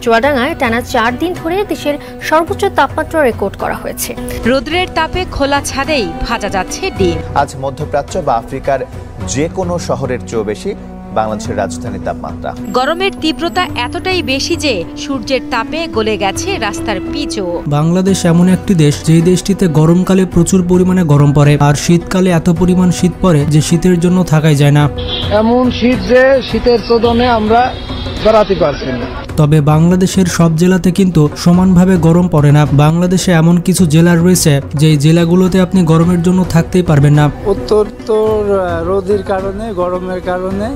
চুয়াডাঙ্গায় টানা 4 দিন ধরে দেশের সর্বোচ্চ তাপমাত্রা রেকর্ড করা হয়েছে। রোদ্রের তাপে খোলা ছাদেই ভাজা যাচ্ছে ডিম। আজ মধ্যপ্রাচ্য বা আফ্রিকার যে কোনো শহরের চেয়েও বেশি বাংলাদেশের রাজধানীর তাপমাত্রা। গরমের তীব্রতা এতটাই বেশি যে সূর্যের তাপে গলে গেছে রাস্তার পিচও। বাংলাদেশ এমন একটি দেশ যে দেশটিতে গরমকালে প্রচুর পরিমাণে গরম পড়ে, আর শীতকালে এত পরিমাণ শীত পড়ে যে শীতের জন্য থাকাই যায় না। এমন শীত যে শীতের চোদনে আমরা দাঁড়াতে পারছি না। তবে বাংলাদেশের সব জেলাতে কিন্তু সমানভাবে গরম পড়ে না। বাংলাদেশে এমন কিছু জেলা রয়েছে যে জেলাগুলোতে আপনি গরমের জন্য থাকতেই পারবেন না। উত্তর রোদের কারণে, গরমের কারণে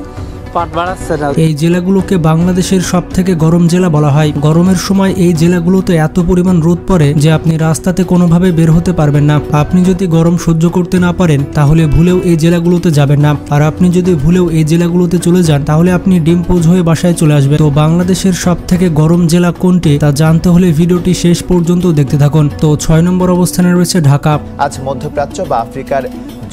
পাট বাড়াচ্ছে না। এই জেলাগুলোকে বাংলাদেশের সব থেকে গরম জেলা বলা হয়। গরমের সময় এই জেলাগুলোতে এত পরিমাণ রোদ পড়ে যে আপনি রাস্তাতে কোনোভাবে বের হতে পারবেন না। আপনি যদি গরম সহ্য করতে না পারেন তাহলে ভুলেও এই জেলাগুলোতে যাবেন না, আর আপনি যদি ভুলেও এই জেলাগুলোতে চলে যান তাহলে আপনি ডিম্পোজ হয়ে বাসায় চলে আসবেন। তো বাংলাদেশের সব থেকে গরম জেলা কোনটি তা জানতে হলে ভিডিওটি শেষ পর্যন্ত দেখতে থাকুন। তো 6 নম্বর অবস্থানে রয়েছে ঢাকা। আজ মধ্যপ্রাচ্য বা আফ্রিকার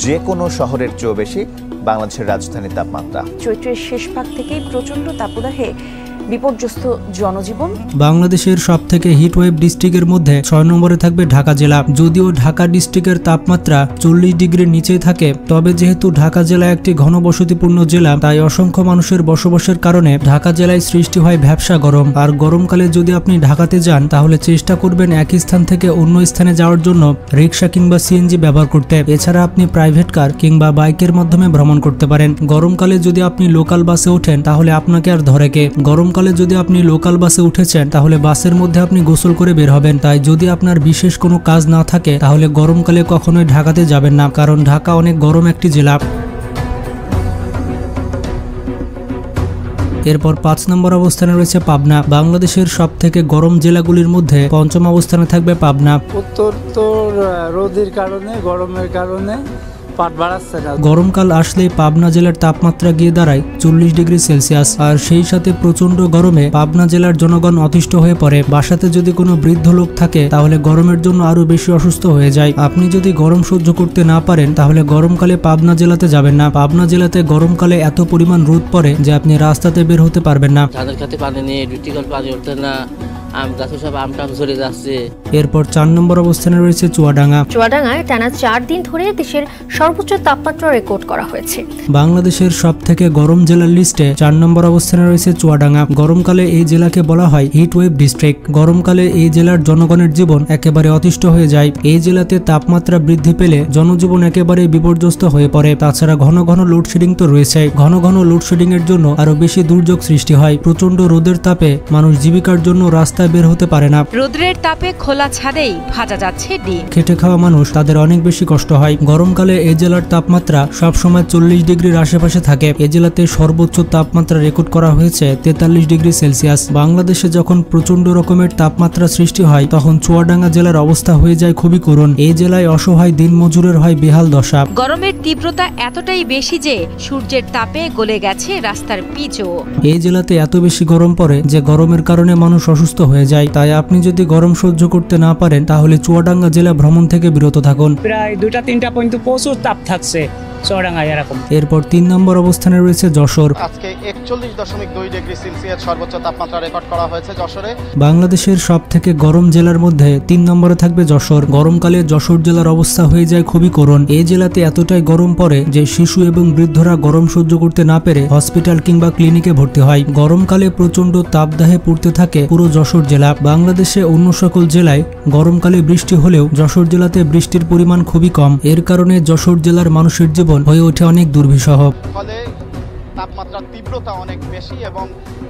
যে কোনো শহরের চেয়েও বেশি বাংলাদেশের রাজধানীর তাপমাত্রা। চৈত্রের শেষ ভাগ থেকেই প্রচন্ড তাপদাহে বিপর্যস্ত জনজীবন। বাংলাদেশের সব থেকে হিটওয়েভ ডিস্ট্রিক্টের মধ্যে 6 নম্বরে থাকবে ঢাকা জেলা। যদিও ঢাকা ডিস্ট্রিক্টের তাপমাত্রা 40 ডিগ্রির নিচেই থাকে, তবে যেহেতু ঢাকা জেলা একটি ঘনবসতিপূর্ণ জেলা তাই অসংখ্য মানুষের বসবাসের কারণে ঢাকা জেলায় সৃষ্টি হয় ভ্যাপসা গরম। আর গরমকালে যদি আপনি ঢাকাতে যান তাহলে চেষ্টা করবেন এক স্থান থেকে অন্য স্থানে যাওয়ার জন্য রিক্সা কিংবা সিএনজি ব্যবহার করতে। এছাড়া আপনি প্রাইভেট কার কিংবা বাইকের মাধ্যমে ভ্রমণ করতে পারেন। গরমকালে যদি আপনি লোকাল বাসে ওঠেন তাহলে আপনাকে আর ধরে কে। গরমকালে যদি আপনি লোকাল বাসে উঠেছেন তাহলে বাসের মধ্যে আপনি গোসল করে বের হবেন। তাই যদি আপনার বিশেষ কোনো কাজ না থাকে তাহলে গরমকালে কখনোই ঢাকাতে যাবেন না, কারণ ঢাকা অনেক গরম একটি জেলা। এরপর 5 নম্বর অবস্থানে রয়েছে পাবনা। বাংলাদেশের সব থেকে গরম জেলাগুলির মধ্যে 5ম অবস্থানে থাকবে পাবনা। উত্তর রোদের কারণে, গরমের কারণে পাট বাড়াচ্ছে না। গরমকাল আসলেই পাবনা জেলার তাপমাত্রা গিয়ে দাঁড়ায় 40 ডিগ্রি সেলসিয়াস, আর সেই সাথে প্রচন্ড গরমে পাবনা জেলার জনগণ অতিষ্ঠ হয়ে পড়ে। বাসাতে যদি কোনো বৃদ্ধ লোক থাকে তাহলে গরমের জন্য আরো বেশি অসুস্থ হয়ে যায়। আপনি যদি গরম সহ্য করতে না পারেন তাহলে গরমকালে পাবনা জেলাতে যাবেন না। পাবনা জেলাতে গরমকালে এত পরিমাণ রোদ পড়ে যে আপনি রাস্তাতে বের হতে পারবেন না। ধানের খেতে পানি নেই, টিকল পানি উঠতে না, আম গাছে সব আম টাম ঝরে যাচ্ছে। এরপর 4 নম্বর অবস্থানে রয়েছে চুয়াডাঙ্গা। চুয়াডাঙ্গায় টানা 4 দিন ধরে দেশের সর্বোচ্চ তাপমাত্রা রেকর্ড করা হয়েছে। বাংলাদেশের সব থেকে গরম জেলার লিস্টে 4 নম্বর অবস্থানে রয়েছে চুয়াডাঙ্গা। গরমকালে এই জেলাকে বলা হয় হিটওয়েভ ডিস্ট্রিক্ট। গরমকালে এই জেলার জনগণের জীবন একেবারে অতিষ্ঠ হয়ে যায়। এই জেলাতে তাপমাত্রা বৃদ্ধি পেলে জনজীবন একেবারে বিপর্যস্ত হয়ে পড়ে। তাছাড়া ঘন ঘন লোডশেডিং তো রয়েছে। ঘন ঘন লোডশেডিং এর জন্য আরো বেশি দুর্যোগ সৃষ্টি হয়। প্রচন্ড রোদের তাপে মানুষ জীবিকার জন্য রাস্তায় বের হতে পারে না। রোদ্রের তাপে খোলা ছাদেই ভাজা যাচ্ছে ডিম। খেটে খাওয়া মানুষ তাদের অনেক বেশি কষ্ট হয়। গরমকালে এই জেলার তাপমাত্রা সব সময় 40 ডিগ্রির আশেপাশে থাকে। এই জেলাতে সর্বোচ্চ তাপমাত্রা রেকর্ড করা হয়েছে 43 ডিগ্রি সেলসিয়াস। বাংলাদেশে যখন প্রচন্ড রকমের তাপমাত্রা সৃষ্টি হয় তখন চুয়াডাঙ্গা জেলার অবস্থা হয়ে যায় খুবই করুণ। এই জেলায় অসহায় দিনমজুরের হয় বেহাল দশা। গরমের তীব্রতা এতটাই বেশি যে সূর্যের তাপে গলে গেছে রাস্তার পিচও। এই জেলাতে এত বেশি গরম পড়ে যে গরমের কারণে মানুষ অসুস্থ হয়ে যায়। তাই আপনি যদি গরম সহ্য করতে না পারেন তাহলে চুয়াডাঙ্গা জেলা ভ্রমণ থেকে বিরত থাকুন। প্রায় 2টা-3টা পর্যন্ত প্রচুর তাপ থাকছে চুয়াডাঙ্গায় এরকম। এরপর 3 নম্বর অবস্থানে রয়েছে যশোর। আজকে 41.2 ডিগ্রি সেলসিয়াস সর্বোচ্চ তাপমাত্রা রেকর্ড করা হয়েছে যশোরে। বাংলাদেশের সব থেকে গরম জেলার মধ্যে 3 নম্বরে থাকবে যশোর। গরমকালে যশোর জেলার অবস্থা হয়ে যায় খুবই করুণ। এই জেলাতে এতটাই গরম পড়ে যে শিশু এবং বৃদ্ধরা গরম সহ্য করতে না পেরে হসপিটাল কিংবা ক্লিনিকে ভর্তি হয়। গরমকালে প্রচন্ড তাপদাহে পড়তে থাকে পুরো যশোর জেলা। বাংলাদেশে অন্য সকল জেলায় গরমকালে বৃষ্টি হলেও যশোর জেলাতে বৃষ্টির পরিমাণ খুবই কম। এর কারণে যশোর জেলার মানুষের জীবন হয়ে ওঠে অনেক দুর্বিষহ। ফলে তাপমাত্রার তীব্রতা অনেক বেশি এবং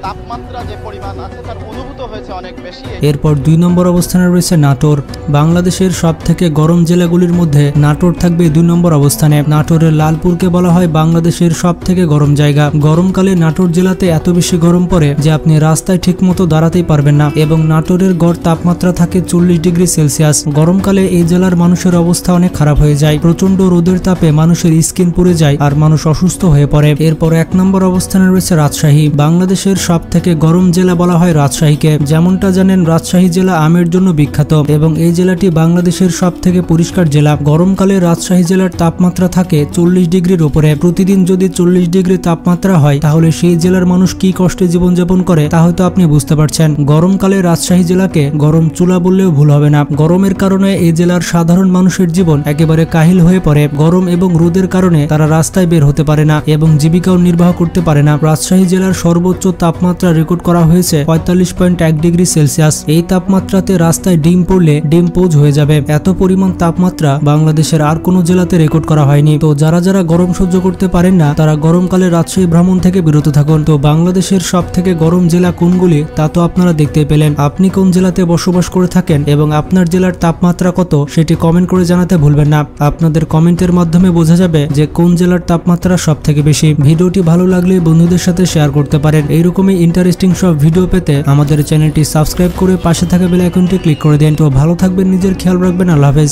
তাপমাত্রা যে পরিমাণ আছে তার অনুভূত হয়েছে অনেক বেশি। এরপর 2 নম্বর অবস্থানে রয়েছে নাটোর। বাংলাদেশের সব থেকে গরম জেলাগুলির মধ্যে নাটোর থাকবে 2 নম্বর অবস্থানে। নাটোরের লালপুরকে বলা হয় বাংলাদেশের সব থেকে গরম জায়গা। গরমকালে নাটোর জেলাতে এত বেশি গরম পড়ে যে আপনি রাস্তায় ঠিকমতো দাঁড়াতেই পারবেন না, এবং নাটোরের গড় তাপমাত্রা থাকে 40 ডিগ্রি সেলসিয়াস। গরমকালে এই জেলার মানুষের অবস্থা অনেক খারাপ হয়ে যায়। প্রচন্ড রোদের তাপে মানুষের স্কিন পুড়ে যায় আর মানুষ অসুস্থ হয়ে পড়ে। এরপর 1 নম্বর অবস্থানে রয়েছে রাজশাহী। বাংলাদেশের সবথেকে গরম জেলা বলা হয় রাজশাহীকে। যেমনটা জানেন, রাজশাহী জেলা আমের জন্য বিখ্যাত এবং এই জেলাটি বাংলাদেশের সবথেকে পরিষ্কার জেলা। গরমকালে রাজশাহী জেলার তাপমাত্রা থাকে 40 ডিগ্রির উপরে। প্রতিদিন যদি 40 ডিগ্রি তাপমাত্রা হয় তাহলে সেই জেলার মানুষ কি কষ্টে জীবনযাপন করে তা হয়তো আপনি বুঝতে পারছেন। গরমকালে রাজশাহী জেলাকে গরম চুলা বললেও ভুল হবে না। গরমের কারণে এই জেলার সাধারণ মানুষের জীবন একেবারে কাহিল হয়ে পড়ে। গরম এবং রোদের কারণে তারা রাস্তায় বের হতে পারে না এবং জীবিকাও নির্বাহ করতে পারে না। রাজশাহী জেলার সর্বোচ্চ তাপমাত্রা রেকর্ড করা হয়েছে 45.1 ডিগ্রি সেলসিয়াস। এই তাপমাত্রাতে রাস্তায় ডিম পড়লে ডিম পোজ হয়ে যাবে। এত পরিমাণ তাপমাত্রা বাংলাদেশের আর কোনো জেলাতে রেকর্ড করা হয়নি। তো যারা যারা গরম সহ্য করতে পারেন না তারা গরমকালে রাজশাহী ভ্রমণ থেকে বিরত থাকুন। তো বাংলাদেশের সবথেকে গরম জেলা কোনগুলি তা তো আপনারা দেখতে পেলেন। আপনি কোন জেলাতে বসবাস করে থাকেন এবং আপনার জেলার তাপমাত্রা কত সেটি কমেন্ট করে জানাতে ভুলবেন না। আপনাদের কমেন্টের মাধ্যমে বোঝা যাবে যে কোন জেলার তাপমাত্রা সবথেকে বেশি। ভিডিওটি ভালো লাগলে বন্ধুদের সাথে শেয়ার করতে পারেন। এইরকমই ইন্টারেস্টিং সব ভিডিও পেতে আমাদের চ্যানেলটি সাবস্ক্রাইব করে পাশে থাকা বেল আইকনটি ক্লিক করে দিন। তো ভালো থাকবেন, নিজের খেয়াল রাখবেন। আল্লাহ হাফেজ।